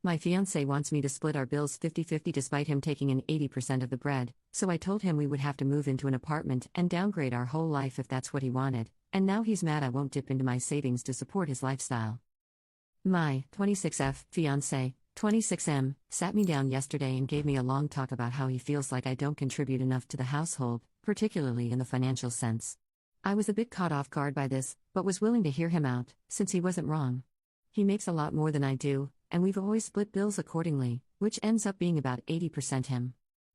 My fiancé wants me to split our bills 50-50 despite him taking in 80% of the bread, so I told him we would have to move into an apartment and downgrade our whole life if that's what he wanted, and now he's mad I won't dip into my savings to support his lifestyle. My 26F fiancé, 26M, sat me down yesterday and gave me a long talk about how he feels like I don't contribute enough to the household, particularly in the financial sense. I was a bit caught off guard by this, but was willing to hear him out, since he wasn't wrong. He makes a lot more than I do, and we've always split bills accordingly, which ends up being about 80% him.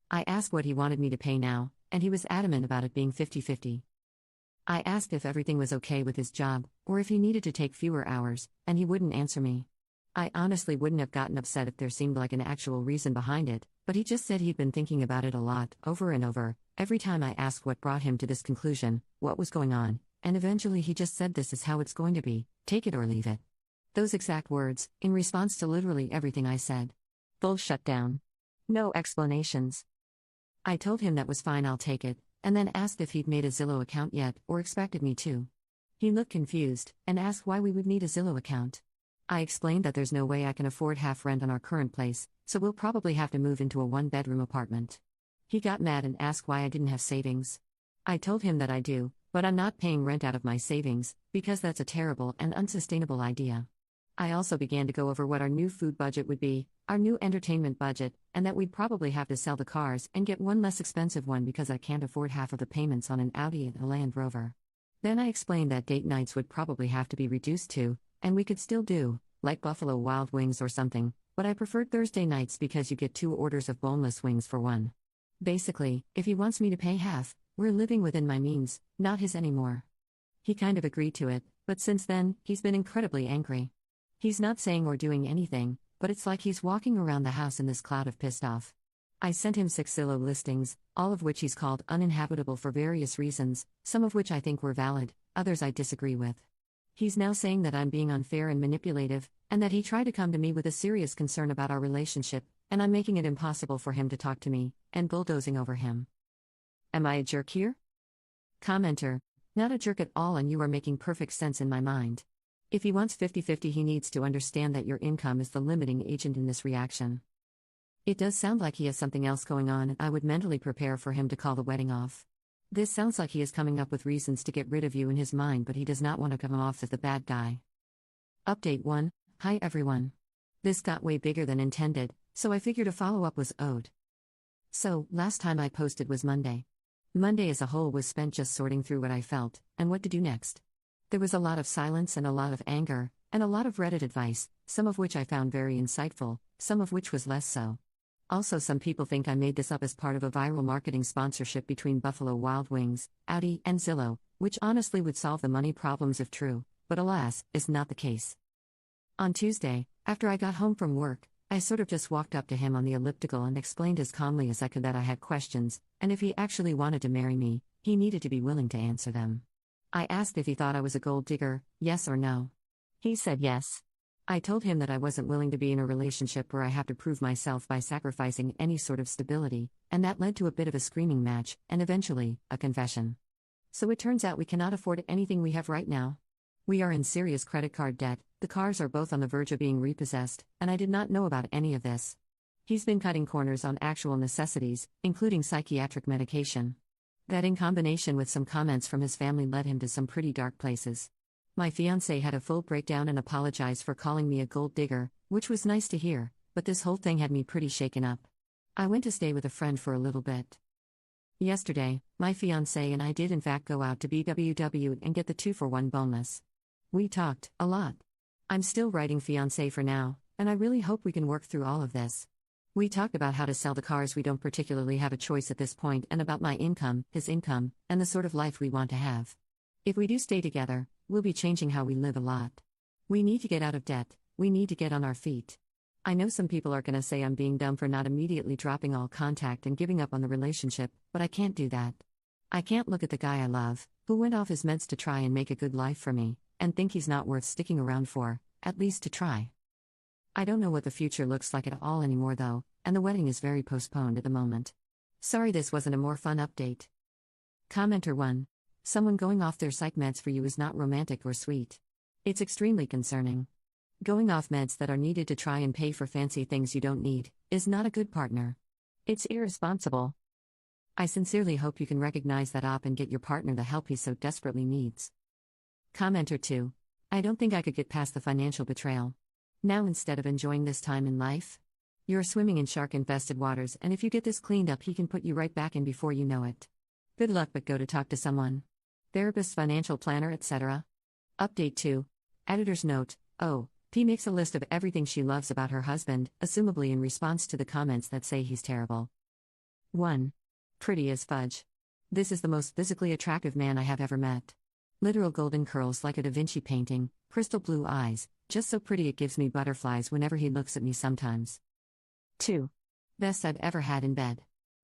I asked what he wanted me to pay now, and he was adamant about it being 50-50. I asked if everything was okay with his job, or if he needed to take fewer hours, and he wouldn't answer me. I honestly wouldn't have gotten upset if there seemed like an actual reason behind it, but he just said he'd been thinking about it a lot, over and over, every time I asked what brought him to this conclusion, what was going on, and eventually he just said this is how it's going to be, take it or leave it. Those exact words, in response to literally everything I said. Full shutdown. No explanations. I told him that was fine, I'll take it, and then asked if he'd made a Zillow account yet, or expected me to. He looked confused, and asked why we would need a Zillow account. I explained that there's no way I can afford half rent on our current place, so we'll probably have to move into a one-bedroom apartment. He got mad and asked why I didn't have savings. I told him that I do, but I'm not paying rent out of my savings, because that's a terrible and unsustainable idea. I also began to go over what our new food budget would be, our new entertainment budget, and that we'd probably have to sell the cars and get one less expensive one because I can't afford half of the payments on an Audi and a Land Rover. Then I explained that date nights would probably have to be reduced to, and we could still do, like Buffalo Wild Wings or something, but I preferred Thursday nights because you get 2 orders of boneless wings for one. Basically, if he wants me to pay half, we're living within my means, not his anymore. He kind of agreed to it, but since then, he's been incredibly angry. He's not saying or doing anything, but it's like he's walking around the house in this cloud of pissed off. I sent him 6 Zillow listings, all of which he's called uninhabitable for various reasons, some of which I think were valid, others I disagree with. He's now saying that I'm being unfair and manipulative, and that he tried to come to me with a serious concern about our relationship, and I'm making it impossible for him to talk to me, and bulldozing over him. Am I a jerk here? Commenter: not a jerk at all, and you are making perfect sense in my mind. If he wants 50-50, he needs to understand that your income is the limiting agent in this reaction. It does sound like he has something else going on, and I would mentally prepare for him to call the wedding off. This sounds like he is coming up with reasons to get rid of you in his mind, but he does not want to come off as the bad guy. Update 1. Hi everyone. This got way bigger than intended, so I figured a follow-up was owed. So, last time I posted was Monday. Monday as a whole was spent just sorting through what I felt, and what to do next. There was a lot of silence and a lot of anger, and a lot of Reddit advice, some of which I found very insightful, some of which was less so. Also, some people think I made this up as part of a viral marketing sponsorship between Buffalo Wild Wings, Audi, and Zillow, which honestly would solve the money problems if true, but alas, is not the case. On Tuesday, after I got home from work, I sort of just walked up to him on the elliptical and explained as calmly as I could that I had questions, and if he actually wanted to marry me, he needed to be willing to answer them. I asked if he thought I was a gold digger, yes or no. He said yes. I told him that I wasn't willing to be in a relationship where I have to prove myself by sacrificing any sort of stability, and that led to a bit of a screaming match, and eventually, a confession. So it turns out we cannot afford anything we have right now. We are in serious credit card debt, the cars are both on the verge of being repossessed, and I did not know about any of this. He's been cutting corners on actual necessities, including psychiatric medication. That in combination with some comments from his family led him to some pretty dark places. My fiancé had a full breakdown and apologized for calling me a gold digger, which was nice to hear, but this whole thing had me pretty shaken up. I went to stay with a friend for a little bit. Yesterday, my fiancé and I did in fact go out to BWW and get the 2-for-1 boneless. We talked a lot. I'm still writing fiancé for now, and I really hope we can work through all of this. We talked about how to sell the cars we don't particularly have a choice at this point, and about my income, his income, and the sort of life we want to have. If we do stay together, we'll be changing how we live a lot. We need to get out of debt, we need to get on our feet. I know some people are gonna say I'm being dumb for not immediately dropping all contact and giving up on the relationship, but I can't do that. I can't look at the guy I love, who went off his meds to try and make a good life for me, and think he's not worth sticking around for, at least to try. I don't know what the future looks like at all anymore though, and the wedding is very postponed at the moment. Sorry this wasn't a more fun update. Commenter 1. Someone going off their psych meds for you is not romantic or sweet. It's extremely concerning. Going off meds that are needed to try and pay for fancy things you don't need is not a good partner. It's irresponsible. I sincerely hope you can recognize that op and get your partner the help he so desperately needs. Commenter 2. I don't think I could get past the financial betrayal. Now, instead of enjoying this time in life, you're swimming in shark-infested waters, and if you get this cleaned up, he can put you right back in before you know it. Good luck, but go to talk to someone. Therapist, financial planner, etc. Update 2. Editor's note: Oh, P makes a list of everything she loves about her husband, assumably in response to the comments that say he's terrible. 1. Pretty as fudge. This is the most physically attractive man I have ever met. Literal golden curls like a Da Vinci painting, crystal blue eyes, just so pretty it gives me butterflies whenever he looks at me sometimes. 2. Best I've ever had in bed.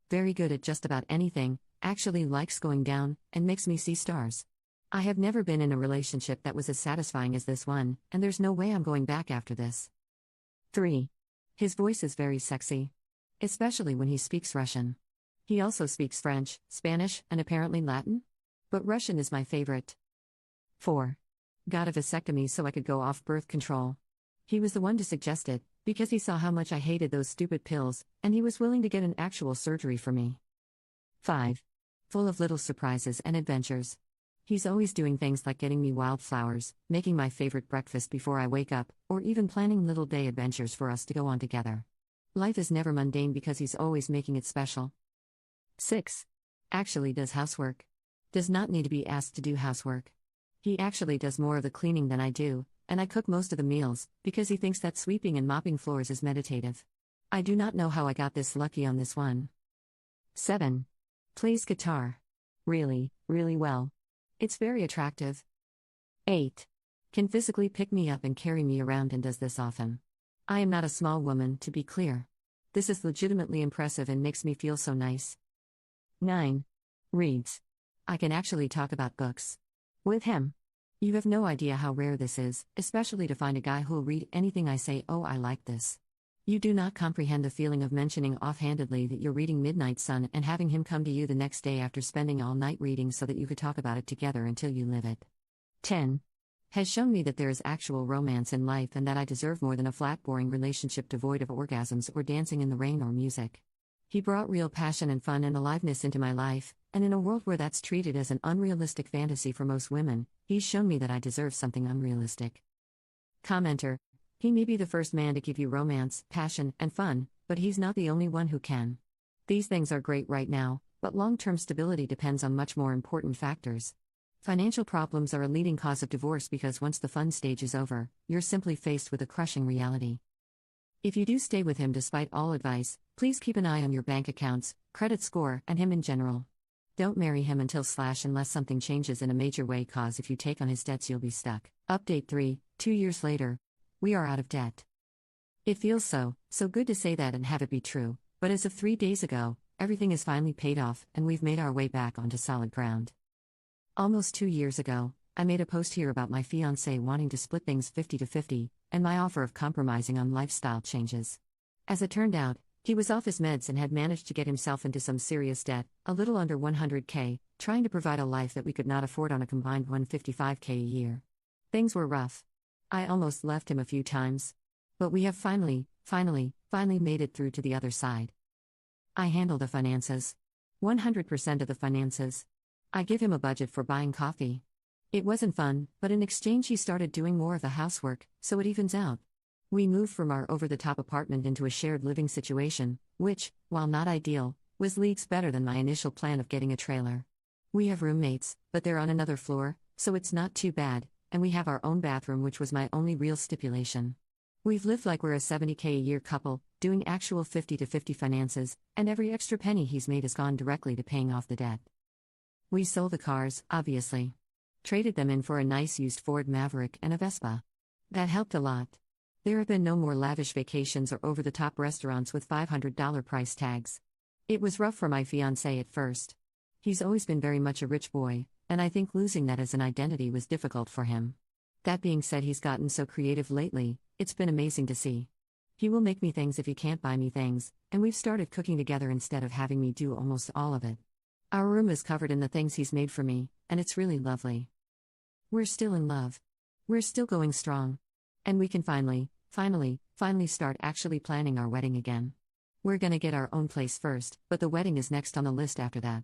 Very good at just about anything, actually likes going down, and makes me see stars. I have never been in a relationship that was as satisfying as this one, and there's no way I'm going back after this. 3. His voice is very sexy. Especially when he speaks Russian. He also speaks French, Spanish, and apparently Latin? But Russian is my favorite. 4. Got a vasectomy so I could go off birth control. He was the one to suggest it, because he saw how much I hated those stupid pills, and he was willing to get an actual surgery for me. 5. Full of little surprises and adventures. He's always doing things like getting me wildflowers, making my favorite breakfast before I wake up, or even planning little day adventures for us to go on together. Life is never mundane because he's always making it special. 6. Actually does housework. Does not need to be asked to do housework. He actually does more of the cleaning than I do, and I cook most of the meals, because he thinks that sweeping and mopping floors is meditative. I do not know how I got this lucky on this one. 7. Plays guitar. Really, really well. It's very attractive. 8. Can physically pick me up and carry me around and does this often. I am not a small woman, to be clear. This is legitimately impressive and makes me feel so nice. 9. Reads. I can actually talk about books. With him. You have no idea how rare this is, especially to find a guy who'll read anything I say. Oh, I like this. You do not comprehend the feeling of mentioning offhandedly that you're reading Midnight Sun and having him come to you the next day after spending all night reading so that you could talk about it together until you live it. 10. Has shown me that there is actual romance in life and that I deserve more than a flat, boring relationship devoid of orgasms or dancing in the rain or music. He brought real passion and fun and aliveness into my life, and in a world where that's treated as an unrealistic fantasy for most women, he's shown me that I deserve something unrealistic. Commenter. He may be the first man to give you romance, passion, and fun, but he's not the only one who can. These things are great right now, but long-term stability depends on much more important factors. Financial problems are a leading cause of divorce because once the fun stage is over, you're simply faced with a crushing reality. If you do stay with him despite all advice, please keep an eye on your bank accounts, credit score, and him in general. Don't marry him unless something changes in a major way, cause if you take on his debts you'll be stuck. Update 3, 2 years later. We are out of debt. It feels so good to say that and have it be true, but as of 3 days ago, everything is finally paid off and we've made our way back onto solid ground. Almost 2 years ago, I made a post here about my fiancé wanting to split things 50-50, and my offer of compromising on lifestyle changes. As it turned out, he was off his meds and had managed to get himself into some serious debt, a little under $100K, trying to provide a life that we could not afford on a combined $155K a year. Things were rough. I almost left him a few times. But we have finally made it through to the other side. I handle the finances. 100% of the finances. I give him a budget for buying coffee. It wasn't fun, but in exchange he started doing more of the housework, so it evens out. We moved from our over-the-top apartment into a shared living situation, which, while not ideal, was leagues better than my initial plan of getting a trailer. We have roommates, but they're on another floor, so it's not too bad, and we have our own bathroom, which was my only real stipulation. We've lived like we're a $70K a year couple, doing actual 50-50 finances, and every extra penny he's made has gone directly to paying off the debt. We sold the cars, obviously. Traded them in for a nice used Ford Maverick and a Vespa. That helped a lot. There have been no more lavish vacations or over-the-top restaurants with $500 price tags. It was rough for my fiancé at first. He's always been very much a rich boy, and I think losing that as an identity was difficult for him. That being said, he's gotten so creative lately, it's been amazing to see. He will make me things if he can't buy me things, and we've started cooking together instead of having me do almost all of it. Our room is covered in the things he's made for me, and it's really lovely. We're still in love. We're still going strong. And we can finally start actually planning our wedding again. We're gonna get our own place first, but the wedding is next on the list after that.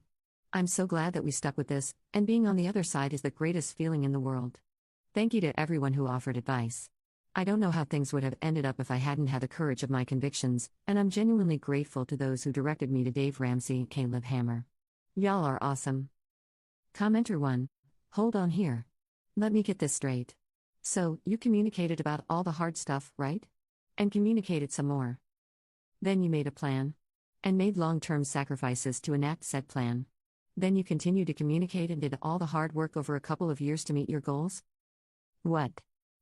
I'm so glad that we stuck with this, and being on the other side is the greatest feeling in the world. Thank you to everyone who offered advice. I don't know how things would have ended up if I hadn't had the courage of my convictions, and I'm genuinely grateful to those who directed me to Dave Ramsey and Caleb Hammer. Y'all are awesome. Commenter 1. Hold on here. Let me get this straight. So, you communicated about all the hard stuff, right? And communicated some more. Then you made a plan. And made long-term sacrifices to enact said plan. Then you continued to communicate and did all the hard work over a couple of years to meet your goals? What?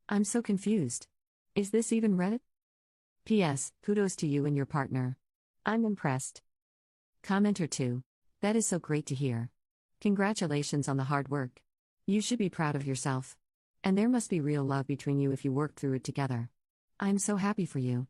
I'm so confused. Is this even Reddit? P.S. Kudos to you and your partner. I'm impressed. Commenter 2. That is so great to hear. Congratulations on the hard work. You should be proud of yourself. And there must be real love between you if you work through it together. I'm so happy for you.